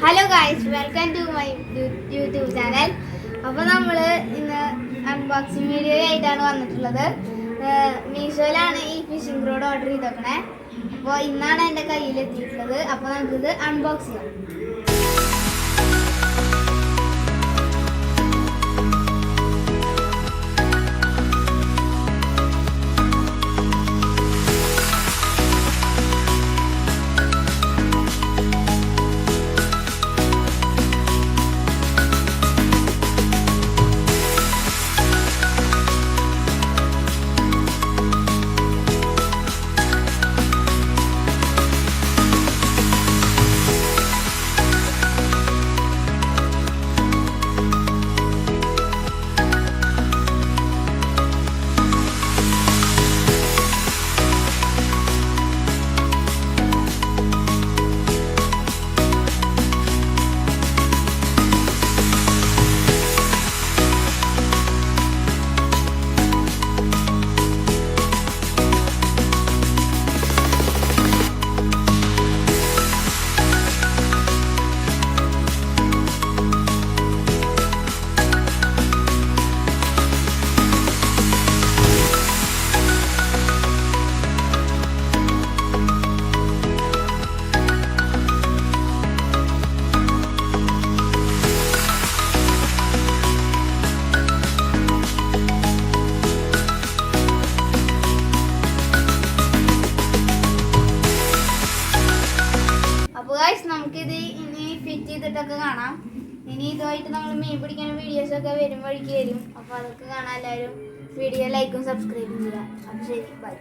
Hello guys, welcome to my YouTube channel. അപ്പോൾ നമ്മൾ ഇന്ന് അൺബോക്സിങ് വീഡിയോ ആയിട്ടാണ് വന്നിട്ടുള്ളത്. മീഷോയിലാണ് ഈ ഫിഷിംഗ് റോഡ് ഓർഡർ ചെയ്തേക്കണേ. അപ്പോൾ ഇന്നാണ് എൻ്റെ കയ്യിൽ എത്തിയിട്ടുള്ളത്. അപ്പോൾ നമുക്കിത് അൺബോക്സ് ചെയ്യാം. നമുക്കിത് ഇനി ഫിറ്റ് ചെയ്തിട്ടൊക്കെ കാണാം. ഇനി ഇതുമായിട്ട് നമ്മൾ മീൻ പിടിക്കുന്ന വീഡിയോസൊക്കെ വരും വഴിക്ക് വരും. അപ്പോൾ അതൊക്കെ കാണാൻ എല്ലാവരും വീഡിയോ ലൈക്കും സബ്സ്ക്രൈബും ചെയ്യാം. അപ്പോൾ ശരി, ബൈ.